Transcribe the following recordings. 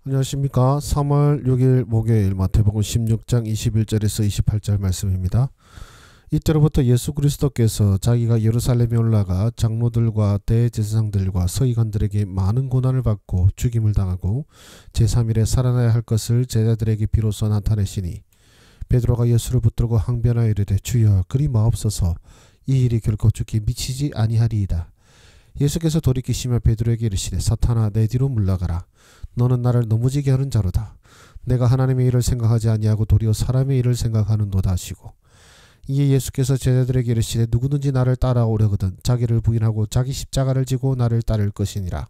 안녕하십니까. 3월 6일 목요일 마태복음 16장 21절에서 28절 말씀입니다. 이때로부터 예수 그리스도께서 자기가 예루살렘에 올라가 장로들과 대제사장들과 서기관들에게 많은 고난을 받고 죽임을 당하고 제3일에 살아나야 할 것을 제자들에게 비로소 나타내시니 베드로가 예수를 붙들고 항변하여 이르되 주여 그리 마옵소서 이 일이 결코 죽게 미치지 아니하리이다. 예수께서 돌이키시며 베드로에게 이르시되 사탄아 내 뒤로 물러가라. 너는 나를 넘어지게 하는 자로다. 내가 하나님의 일을 생각하지 아니하고 도리어 사람의 일을 생각하는도다 하시고 이에 예수께서 제자들에게 이르시되 누구든지 나를 따라오려거든 자기를 부인하고 자기 십자가를 지고 나를 따를 것이니라.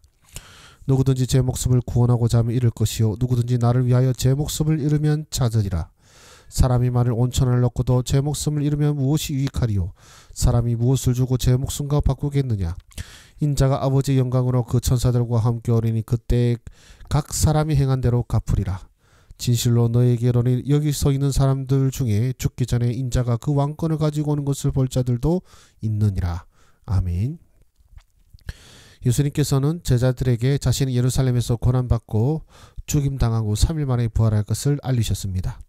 누구든지 제 목숨을 구원하고자 하면 잃을 것이요 누구든지 나를 위하여 제 목숨을 잃으면 찾으리라. 사람이 만일 온천을 얻고도 제 목숨을 잃으면 무엇이 유익하리요? 사람이 무엇을 주고 제 목숨과 바꾸겠느냐? 인자가 아버지의 영광으로 그 천사들과 함께 오리니 그때 각 사람이 행한 대로 갚으리라. 진실로 너에게 이르노니 여기 서 있는 사람들 중에 죽기 전에 인자가 그 왕권을 가지고 오는 것을 볼 자들도 있느니라. 아멘. 예수님께서는 제자들에게 자신이 예루살렘에서 고난받고 죽임당하고 3일 만에 부활할 것을 알리셨습니다.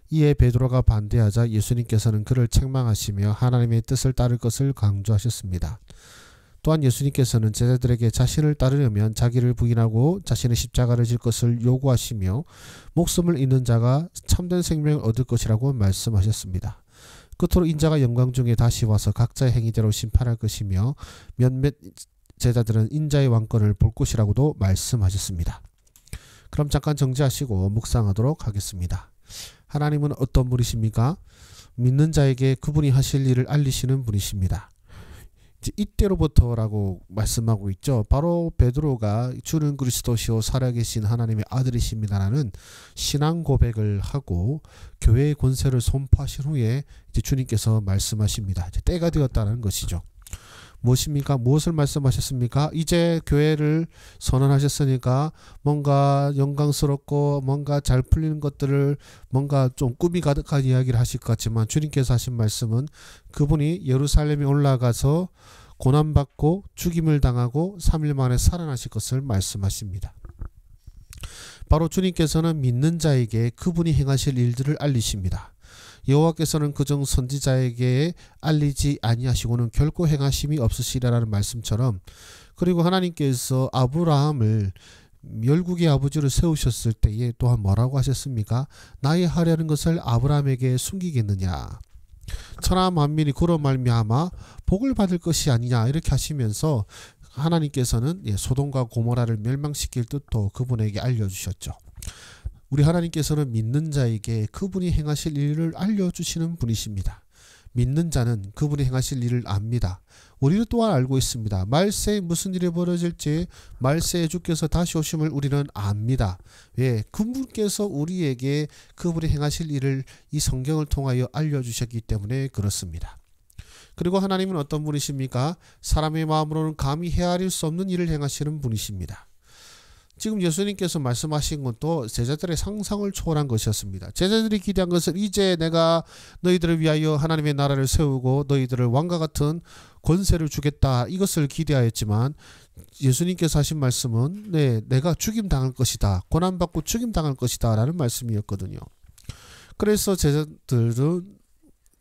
이에 베드로가 반대하자 예수님께서는 그를 책망하시며 하나님의 뜻을 따를 것을 강조하셨습니다. 또한 예수님께서는 제자들에게 자신을 따르려면 자기를 부인하고 자신의 십자가를 질 것을 요구하시며 목숨을 잃는 자가 참된 생명을 얻을 것이라고 말씀하셨습니다. 끝으로 인자가 영광 중에 다시 와서 각자의 행위대로 심판할 것이며 몇몇 제자들은 인자의 왕권을 볼 것이라고도 말씀하셨습니다. 그럼 잠깐 정지하시고 묵상하도록 하겠습니다. 하나님은 어떤 분이십니까? 믿는 자에게 그분이 하실 일을 알리시는 분이십니다. 이때로부터라고 말씀하고 있죠. 바로 베드로가 주는 그리스도시요 살아계신 하나님의 아들이십니다라는 신앙 고백을 하고 교회의 권세를 선포하신 후에 이제 주님께서 말씀하십니다. 이제 때가 되었다는 것이죠. 무엇입니까? 무엇을 말씀하셨습니까? 이제 교회를 선언하셨으니까 뭔가 영광스럽고 뭔가 잘 풀리는 것들을 뭔가 좀 꿈이 가득한 이야기를 하실 것 같지만 주님께서 하신 말씀은 그분이 예루살렘에 올라가서 고난받고 죽임을 당하고 3일 만에 살아나실 것을 말씀하십니다. 바로 주님께서는 믿는 자에게 그분이 행하실 일들을 알리십니다. 여호와께서는 그중 선지자에게 알리지 아니하시고는 결코 행하심이 없으시리라는 말씀처럼, 그리고 하나님께서 아브라함을 열국의 아버지로 세우셨을 때에 또한 뭐라고 하셨습니까? 나의 하려는 것을 아브라함에게 숨기겠느냐? 천하 만민이 그로 말미암아 복을 받을 것이 아니냐 이렇게 하시면서 하나님께서는 소돔과 고모라를 멸망시킬 뜻도 그분에게 알려주셨죠. 우리 하나님께서는 믿는 자에게 그분이 행하실 일을 알려주시는 분이십니다. 믿는 자는 그분이 행하실 일을 압니다. 우리는 또한 알고 있습니다. 말세에 무슨 일이 벌어질지, 말세에 주께서 다시 오심을 우리는 압니다. 왜? 그분께서 우리에게 그분이 행하실 일을 이 성경을 통하여 알려주셨기 때문에 그렇습니다. 그리고 하나님은 어떤 분이십니까? 사람의 마음으로는 감히 헤아릴 수 없는 일을 행하시는 분이십니다. 지금 예수님께서 말씀하신 것도 제자들의 상상을 초월한 것이었습니다. 제자들이 기대한 것은 이제 내가 너희들을 위하여 하나님의 나라를 세우고 너희들을 왕과 같은 권세를 주겠다, 이것을 기대하였지만 예수님께서 하신 말씀은 내가 죽임당할 것이다, 고난받고 죽임당할 것이다 라는 말씀이었거든요. 그래서 제자들은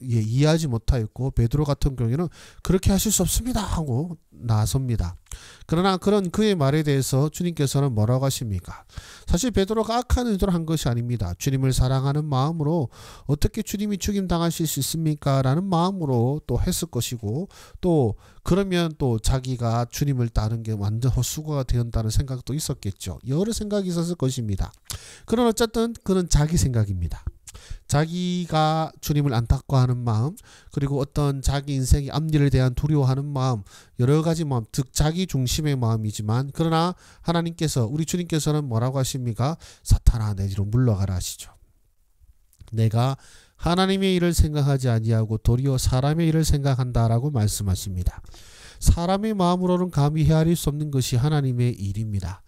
이해하지 못하였고 베드로 같은 경우에는 그렇게 하실 수 없습니다 하고 나섭니다. 그러나 그런 그의 말에 대해서 주님께서는 뭐라고 하십니까? 사실 베드로가 악한 의도를 한 것이 아닙니다. 주님을 사랑하는 마음으로 어떻게 주님이 죽임당하실 수 있습니까? 라는 마음으로 또 했을 것이고, 또 그러면 또 자기가 주님을 따른 게 완전 헛수고가 되었다는 생각도 있었겠죠. 여러 생각이 있었을 것입니다. 그러나 어쨌든 그는 자기 생각입니다. 자기가 주님을 안타까워하는 마음, 그리고 어떤 자기 인생의 앞일에 대한 두려워하는 마음, 여러 가지 마음, 즉 자기 중심의 마음이지만, 그러나 하나님께서, 우리 주님께서는 뭐라고 하십니까? 사탄아 내 뒤로 물러가라 하시죠. 내가 하나님의 일을 생각하지 아니하고 도리어 사람의 일을 생각한다라고 말씀하십니다. 사람의 마음으로는 감히 헤아릴 수 없는 것이 하나님의 일입니다.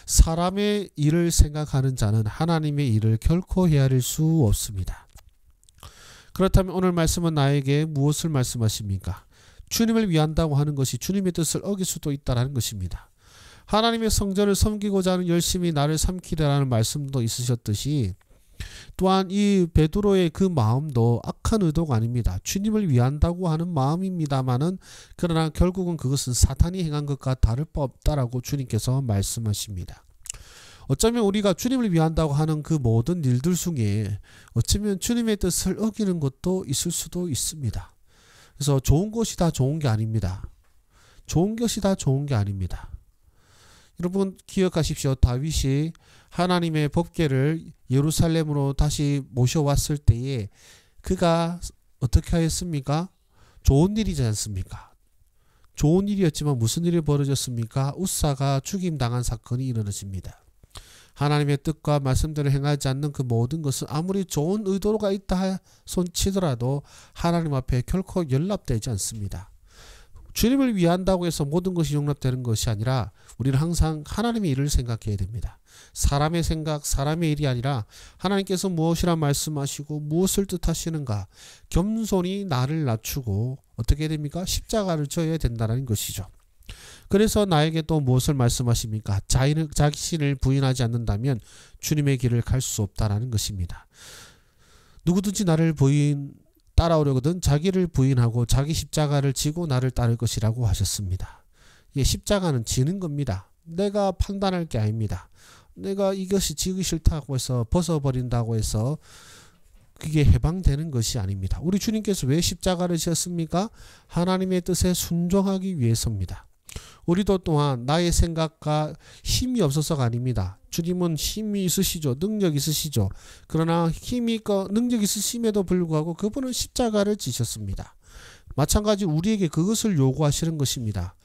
사람의 일을 생각하는 자는 하나님의 일을 결코 헤아릴 수 없습니다. 그렇다면 오늘 말씀은 나에게 무엇을 말씀하십니까? 주님을 위한다고 하는 것이 주님의 뜻을 어길 수도 있다는 것입니다. 하나님의 성전을 섬기고자 하는 열심히 나를 삼키라는 말씀도 있으셨듯이 또한 이 베드로의 그 마음도 악한 의도가 아닙니다. 주님을 위한다고 하는 마음입니다마는 그러나 결국은 그것은 사탄이 행한 것과 다를 바 없다라고 주님께서 말씀하십니다. 어쩌면 우리가 주님을 위한다고 하는 그 모든 일들 중에 어쩌면 주님의 뜻을 어기는 것도 있을 수도 있습니다. 그래서 좋은 것이 다 좋은 게 아닙니다. 좋은 것이 다 좋은 게 아닙니다. 여러분 기억하십시오. 다윗이 하나님의 법궤를 예루살렘으로 다시 모셔왔을 때에 그가 어떻게 하였습니까? 좋은 일이지 않습니까? 좋은 일이었지만 무슨 일이 벌어졌습니까? 웃사가 죽임당한 사건이 일어났습니다. 하나님의 뜻과 말씀대로 행하지 않는 그 모든 것은 아무리 좋은 의도가 있다 손치더라도 하나님 앞에 결코 연락되지 않습니다. 주님을 위한다고 해서 모든 것이 용납되는 것이 아니라 우리는 항상 하나님의 일을 생각해야 됩니다. 사람의 생각, 사람의 일이 아니라 하나님께서 무엇이라 말씀하시고 무엇을 뜻하시는가 겸손히 나를 낮추고 어떻게 됩니까? 십자가를 져야 된다는 것이죠. 그래서 나에게 또 무엇을 말씀하십니까? 자신을 부인하지 않는다면 주님의 길을 갈 수 없다라는 것입니다. 누구든지 나를 따라오려거든 자기를 부인하고 자기 십자가를 지고 나를 따를 것이라고 하셨습니다. 예, 십자가는 지는 겁니다. 내가 판단할 게 아닙니다. 내가 이것이 지기 싫다고 해서 벗어버린다고 해서 그게 해방되는 것이 아닙니다. 우리 주님께서 왜 십자가를 지었습니까? 하나님의 뜻에 순종하기 위해서입니다. 우리도 또한 나의 생각과 힘이 없어서가 아닙니다. 주님은 힘이 있으시죠. 능력이 있으시죠. 그러나 힘이 있고 능력이 있으심에도 불구하고 그분은 십자가를 지셨습니다. 마찬가지 우리에게 그것을 요구하시는 것입니다.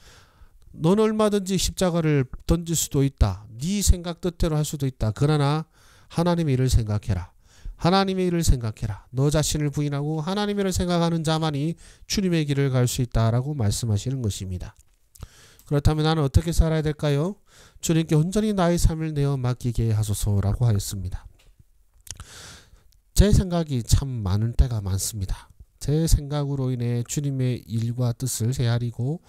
넌 얼마든지 십자가를 던질 수도 있다. 네 생각 뜻대로 할 수도 있다. 그러나 하나님의 일을 생각해라. 하나님의 일을 생각해라. 너 자신을 부인하고 하나님의 일을 생각하는 자만이 주님의 길을 갈 수 있다라고 말씀하시는 것입니다. 그렇다면 나는 어떻게 살아야 될까요? 주님께 온전히 나의 삶을 내어 맡기게 하소서라고 하였습니다. 제 생각이 참 많은 때가 많습니다. 제 생각으로 인해 주님의 일과 뜻을 헤아리고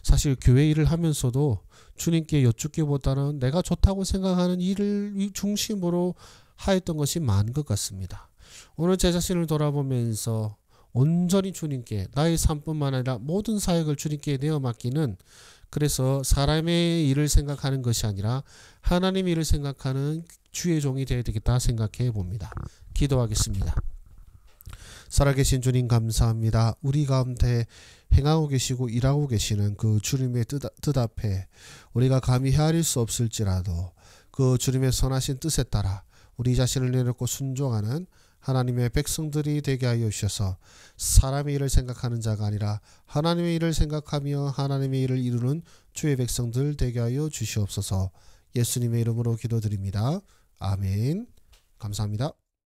사실 교회 일을 하면서도 주님께 여쭙기보다는 내가 좋다고 생각하는 일을 중심으로 하였던 것이 많은 것 같습니다. 오늘 제 자신을 돌아보면서 온전히 주님께 나의 삶뿐만 아니라 모든 사역을 주님께 내어 맡기는 그래서 사람의 일을 생각하는 것이 아니라 하나님의 일을 생각하는 주의 종이 되어야 되겠다 생각해 봅니다. 기도하겠습니다. 살아계신 주님 감사합니다. 우리 가운데 행하고 계시고 일하고 계시는 그 주님의 뜻 앞에 우리가 감히 헤아릴 수 없을지라도 그 주님의 선하신 뜻에 따라 우리 자신을 내놓고 순종하는 하나님의 백성들이 되게 하여 주셔서 사람의 일을 생각하는 자가 아니라 하나님의 일을 생각하며 하나님의 일을 이루는 주의 백성들 되게 하여 주시옵소서. 예수님의 이름으로 기도드립니다. 아멘. 감사합니다.